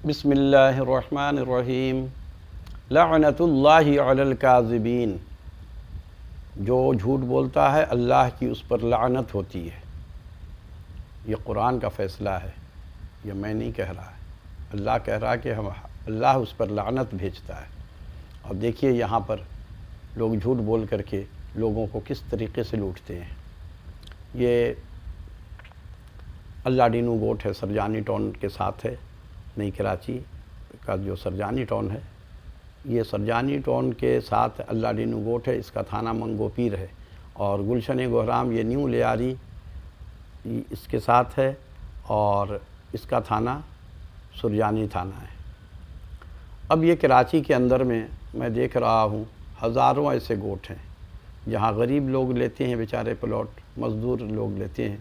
بسم اللہ الرحمن الرحیم لعنت اللہ علی الکاذبین، جو جھوٹ بولتا ہے اللہ کی اس پر لعنت ہوتی ہے۔ یہ قرآن کا فیصلہ ہے، یہ میں نہیں کہہ رہا ہے، اللہ کہہ رہا ہے کہ اللہ اس پر لعنت بھیجتا ہے۔ اور دیکھیے یہاں پر لوگ جھوٹ بول کر کے لوگوں کو کس طریقے سے لوٹتے ہیں۔ یہ اللہ ڈینو گوٹ ہے، سرجانی ٹاؤن کے ساتھ ہے، نئی کراچی کا جو سرجانی ٹاؤن ہے، یہ سرجانی ٹاؤن کے ساتھ اللہ ڈینو گوٹ ہے، اس کا تھانہ منگو پیر ہے، اور گلشن گہرام یہ نیو لیاری اس کے ساتھ ہے، اور اس کا تھانہ سرجانی تھانہ ہے۔ اب یہ کراچی کے اندر میں دیکھ رہا ہوں ہزاروں ایسے گوٹ ہیں جہاں غریب لوگ لیتے ہیں بیچارے پلاٹ، مزدور لوگ لیتے ہیں۔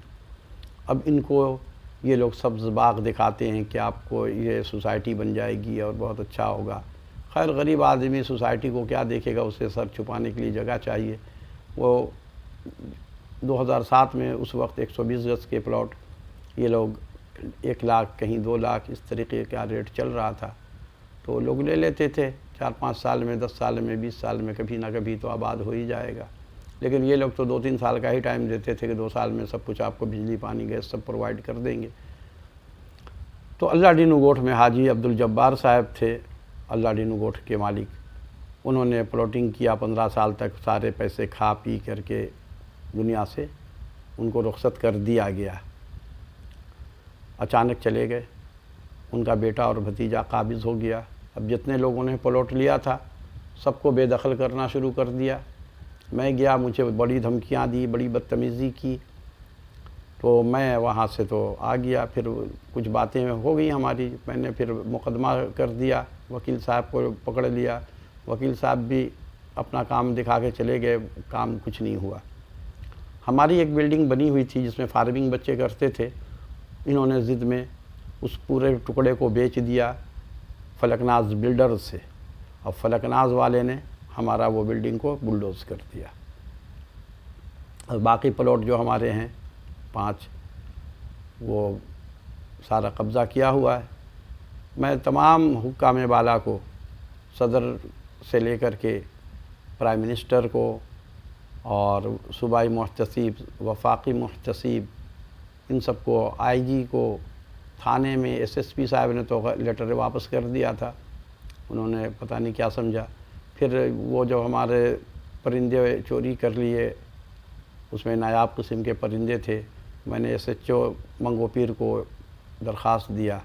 اب ان کو یہ لوگ سبز باغ دکھاتے ہیں کہ آپ کو یہ سوسائٹی بن جائے گی اور بہت اچھا ہوگا۔ خیر غریب آدمی سوسائٹی کو کیا دیکھے گا، اسے سر چھپانے کے لیے جگہ چاہیے۔ وہ 2007 میں اس وقت 120 گز کے پلاٹ یہ لوگ 1 لاکھ کہیں 2 لاکھ اس طریقے کا ریٹ چل رہا تھا، تو لوگ لے لیتے تھے 4-5 سال میں، 10 سال میں، 20 سال میں، کبھی نہ کبھی تو آباد ہو ہی جائے گا۔ لیکن یہ لوگ تو 2-3 سال کا ہی ٹائم دیتے تھے کہ 2 سال میں سب کچھ آپ کو بجلی پانی گیس سب پرووائڈ کر دیں گے۔ تو اللہ ڈینو گوٹ میں حاجی عبدالجبار صاحب تھے، اللہ ڈینو گوٹ کے مالک، انہوں نے پلاٹنگ کیا 15 سال تک، سارے پیسے کھا پی کر کے دنیا سے ان کو رخصت کر دیا گیا۔ اچانک چلے گئے، ان کا بیٹا اور بھتیجا قابض ہو گیا۔ اب جتنے لوگوں نے پلاٹ لیا تھا سب کو بے دخل کرنا شروع کر دیا۔ میں گیا، مجھے بڑی دھمکیاں دی، بڑی بدتمیزی کی، تو میں وہاں سے تو آ گیا۔ پھر کچھ باتیں ہو گئی ہماری، میں نے پھر مقدمہ کر دیا، وکیل صاحب کو پکڑ لیا، وکیل صاحب بھی اپنا کام دکھا کے چلے گئے، کام کچھ نہیں ہوا۔ ہماری ایک بلڈنگ بنی ہوئی تھی جس میں فارمنگ بچے کرتے تھے، انہوں نے ضد میں اس پورے ٹکڑے کو بیچ دیا فلک ناز بلڈر سے، اور فلک ناز والے نے ہمارا وہ بلڈنگ کو بلڈوز کر دیا، اور باقی پلاٹ جو ہمارے ہیں 5 وہ سارا قبضہ کیا ہوا ہے۔ میں تمام حکام بالا کو، صدر سے لے کر کے پرائم منسٹر کو اور صوبائی محتسب، وفاقی محتسب، ان سب کو، آئی جی کو، تھانے میں ایس ایس پی صاحب نے تو لیٹر واپس کر دیا تھا، انہوں نے پتہ نہیں کیا سمجھا۔ پھر وہ جو ہمارے پرندے چوری کر لیے، اس میں نایاب قسم کے پرندے تھے، میں نے ایس ایچ او منگو پیر کو درخواست دیا،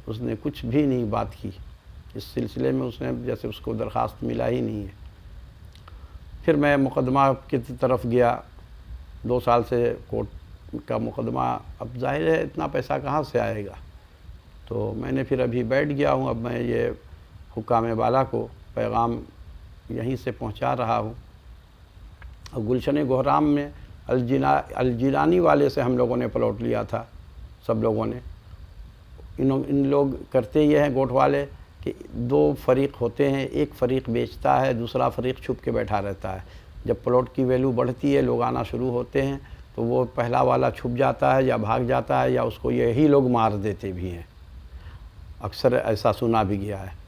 اس نے کچھ بھی نہیں بات کی اس سلسلے میں، اس نے جیسے اس کو درخواست ملا ہی نہیں ہے۔ پھر میں مقدمہ کی طرف گیا، 2 سال سے کورٹ کا مقدمہ، اب ظاہر ہے اتنا پیسہ کہاں سے آئے گا، تو میں نے پھر ابھی بیٹھ گیا ہوں۔ اب میں یہ حکام بالا کو پیغام یہیں سے پہنچا رہا ہوں۔ گلشن گہرام میں الجیلانی والے سے ہم لوگوں نے پلاٹ لیا تھا، سب لوگوں نے۔ ان لوگ کرتے یہ ہیں گوٹ والے کہ 2 فریق ہوتے ہیں، ایک فریق بیچتا ہے، دوسرا فریق چھپ کے بیٹھا رہتا ہے۔ جب پلاٹ کی ویلیو بڑھتی ہے، لوگ آنا شروع ہوتے ہیں، تو وہ پہلا والا چھپ جاتا ہے یا بھاگ جاتا ہے، یا اس کو یہی لوگ مار دیتے بھی ہیں، اکثر ایسا سنا بھی گیا ہے۔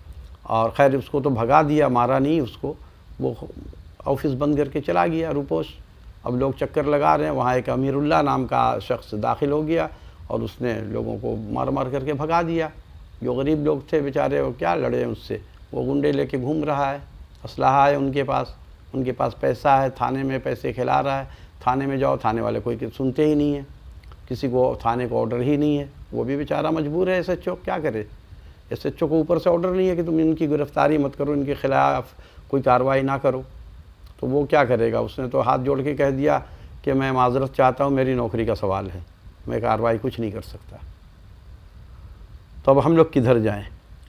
اور خیر اس کو تو بھگا دیا، مارا نہیں اس کو، وہ آفس بند کر کے چلا گیا روپوش۔ اب لوگ چکر لگا رہے ہیں، وہاں ایک امیر اللہ نام کا شخص داخل ہو گیا اور اس نے لوگوں کو مار مار کر کے بھگا دیا۔ جو غریب لوگ تھے بیچارے، وہ کیا لڑے اس سے، وہ گنڈے لے کے گھوم رہا ہے، اسلحہ ہے ان کے پاس پیسہ ہے، تھانے میں پیسے کھلا رہا ہے۔ تھانے میں جاؤ، تھانے والے کوئی سنتے ہی نہیں ہیں، کسی کو تھانے کو آرڈر ہی نہیں ہے، وہ بھی بیچارہ مجبور ہے۔ ایس ایچ او کیا کرے، ایس ایچ او کو اوپر سے آرڈر نہیں ہے کہ تم ان کی گرفتاری مت کرو، ان کے خلاف کوئی کارروائی نہ کرو، تو وہ کیا کرے گا۔ اس نے تو ہاتھ جوڑ کے کہہ دیا کہ میں معذرت چاہتا ہوں، میری نوکری کا سوال ہے، میں کارروائی کچھ نہیں کر سکتا۔ تو اب ہم لوگ کدھر جائیں؟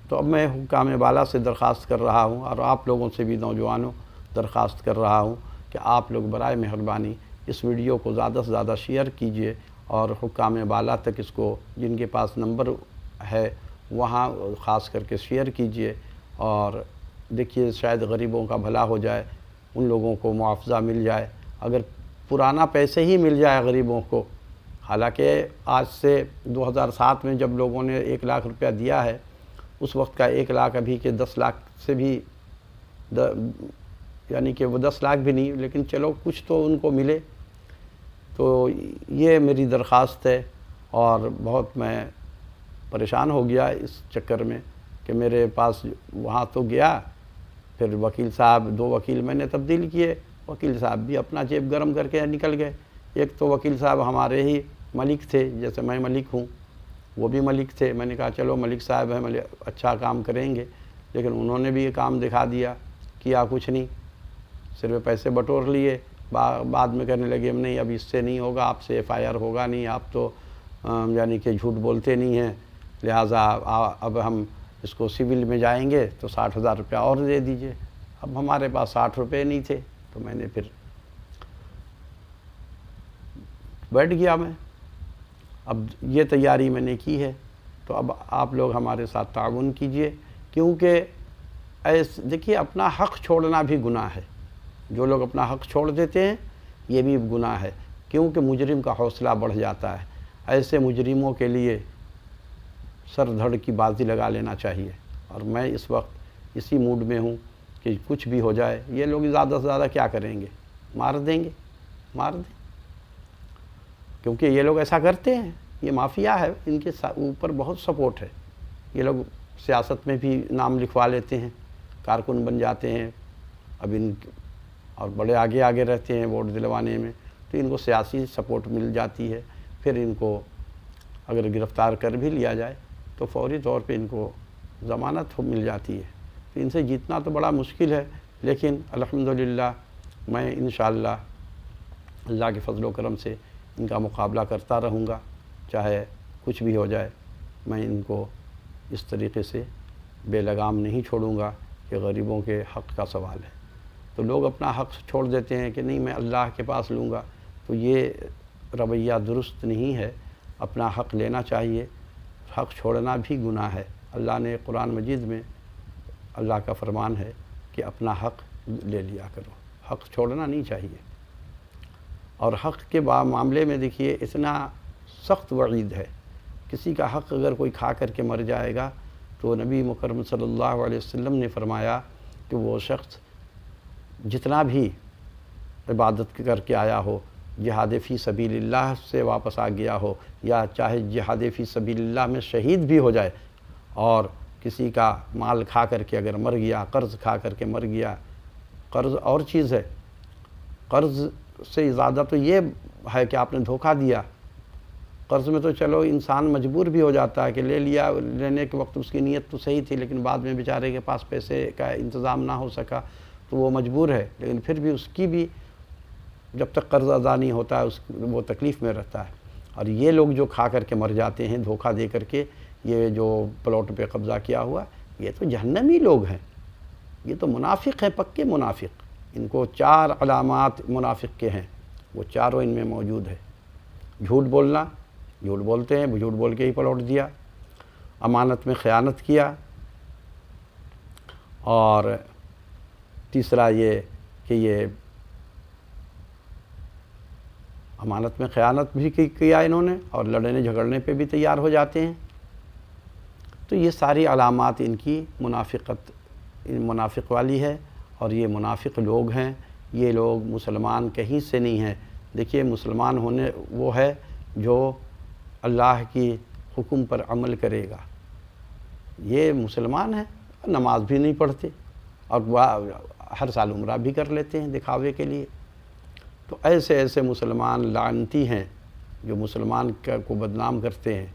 تو اب میں حکام بالا سے درخواست کر رہا ہوں، اور آپ لوگوں سے بھی نوجوانوں درخواست کر رہا ہوں کہ آپ لوگ برائے مہربانی اس ویڈیو کو زیادہ سے زیادہ شیئر کیجئے، اور حکام بالا تک اس کو، جن کے پاس نمبر ہے وہاں خاص کر کے شیئر کیجئے، اور دیکھیے شاید غریبوں کا بھلا ہو جائے، ان لوگوں کو معاوضہ مل جائے، اگر پرانا پیسے ہی مل جائے غریبوں کو۔ حالانکہ آج سے 2007 میں جب لوگوں نے 1 لاکھ روپیہ دیا ہے، اس وقت کا 1 لاکھ ابھی کے 10 لاکھ سے بھی یعنی کہ وہ 10 لاکھ بھی نہیں، لیکن چلو کچھ تو ان کو ملے۔ تو یہ میری درخواست ہے، اور بہت میں پریشان ہو گیا اس چکر میں کہ میرے پاس وہاں تو گیا، پھر وکیل صاحب 2 وکیل میں نے تبدیل کیے، وکیل صاحب بھی اپنا جیب گرم کر کے نکل گئے۔ ایک تو وکیل صاحب ہمارے ہی ملک تھے، جیسے میں ملک ہوں، وہ بھی ملک تھے۔ میں نے کہا چلو ملک صاحب ہیں، اچھا کام کریں گے، لیکن انہوں نے بھی یہ کام دکھا دیا، کیا کچھ نہیں، صرف پیسے بٹور لیے۔ بعد میں کہنے لگے نہیں اب اس سے نہیں ہوگا، آپ سے FIR ہوگا نہیں، آپ تو یعنی کہ جھوٹ بولتے نہیں ہیں، لہٰذا اب ہم اس کو سول میں جائیں گے تو 60,000 روپیہ اور دے دیجئے۔ اب ہمارے پاس 60 روپے نہیں تھے، تو میں نے پھر بیٹھ گیا میں۔ اب یہ تیاری میں نے کی ہے، تو اب آپ لوگ ہمارے ساتھ تعاون کیجئے، کیونکہ دیکھیے اپنا حق چھوڑنا بھی گناہ ہے۔ جو لوگ اپنا حق چھوڑ دیتے ہیں یہ بھی گناہ ہے، کیونکہ مجرم کا حوصلہ بڑھ جاتا ہے۔ ایسے مجرموں کے لیے سر دھڑ کی بازی لگا لینا چاہیے، اور میں اس وقت اسی موڈ میں ہوں کہ کچھ بھی ہو جائے، یہ لوگ زیادہ سے زیادہ کیا کریں گے، مار دیں گے، مار دیں، کیونکہ یہ لوگ ایسا کرتے ہیں، یہ مافیا ہے، ان کے اوپر بہت سپورٹ ہے۔ یہ لوگ سیاست میں بھی نام لکھوا لیتے ہیں، کارکن بن جاتے ہیں، اب اور بڑے آگے آگے رہتے ہیں ووٹ دلوانے میں، تو ان کو سیاسی سپورٹ مل جاتی ہے۔ پھر ان کو اگر گرفتار کر بھی لیا جائے تو فوری طور پہ ان کو ضمانت مل جاتی ہے، تو ان سے جیتنا تو بڑا مشکل ہے، لیکن الحمدللہ میں انشاءاللہ اللہ کے فضل و کرم سے ان کا مقابلہ کرتا رہوں گا، چاہے کچھ بھی ہو جائے۔ میں ان کو اس طریقے سے بے لگام نہیں چھوڑوں گا کہ غریبوں کے حق کا سوال ہے۔ تو لوگ اپنا حق چھوڑ دیتے ہیں کہ نہیں میں اللہ کے پاس لوں گا، تو یہ رویہ درست نہیں ہے۔ اپنا حق لینا چاہیے، حق چھوڑنا بھی گناہ ہے۔ اللہ نے قرآن مجید میں اللہ کا فرمان ہے کہ اپنا حق لے لیا کرو، حق چھوڑنا نہیں چاہیے۔ اور حق کے معاملے میں دیکھیے اتنا سخت وعید ہے، کسی کا حق اگر کوئی کھا کر کے مر جائے گا تو نبی مکرم صلی اللہ علیہ وسلم نے فرمایا کہ وہ شخص جتنا بھی عبادت کر کے آیا ہو، جہاد فی سبیل اللہ سے واپس آ گیا ہو، یا چاہے جہاد فی سبیل اللہ میں شہید بھی ہو جائے، اور کسی کا مال کھا کر کے اگر مر گیا، قرض کھا کر کے مر گیا، قرض اور چیز ہے، قرض سے زیادہ تو یہ ہے کہ آپ نے دھوکہ دیا۔ قرض میں تو چلو انسان مجبور بھی ہو جاتا ہے کہ لے لیا، لینے کے وقت اس کی نیت تو صحیح تھی، لیکن بعد میں بیچارے کے پاس پیسے کا انتظام نہ ہو سکا تو وہ مجبور ہے، لیکن پھر بھی اس کی بھی جب تک قرض ادا نہیں ہوتا ہے وہ تکلیف میں رہتا ہے۔ اور یہ لوگ جو کھا کر کے مر جاتے ہیں دھوکہ دے کر کے، یہ جو پلاٹ پہ قبضہ کیا ہوا، یہ تو جہنمی لوگ ہیں، یہ تو منافق ہیں، پکے منافق۔ ان کو 4 علامات منافق کے ہیں، وہ چاروں ان میں موجود ہے۔ جھوٹ بولنا، جھوٹ بولتے ہیں، جھوٹ بول کے ہی پلاٹ دیا، امانت میں خیانت کیا، اور تیسرا یہ کہ یہ امانت میں خیانت بھی کیا انہوں نے، اور لڑنے جھگڑنے پہ بھی تیار ہو جاتے ہیں۔ تو یہ ساری علامات ان کی منافق والی ہے، اور یہ منافق لوگ ہیں۔ یہ لوگ مسلمان کہیں سے نہیں ہیں۔ دیکھیے مسلمان ہونے وہ ہے جو اللہ کی حکم پر عمل کرے گا، یہ مسلمان ہیں، نماز بھی نہیں پڑھتے، اور ہر سال عمرہ بھی کر لیتے ہیں دکھاوے کے لیے۔ تو ایسے ایسے مسلمان لعنتی ہیں جو مسلمان کو بدنام کرتے ہیں۔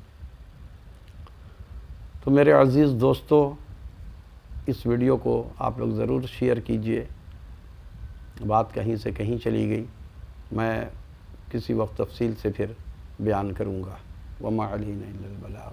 تو میرے عزیز دوستو، اس ویڈیو کو آپ لوگ ضرور شیئر کیجئے۔ بات کہیں سے کہیں چلی گئی، میں کسی وقت تفصیل سے پھر بیان کروں گا۔ وما علینا الا البلاغ۔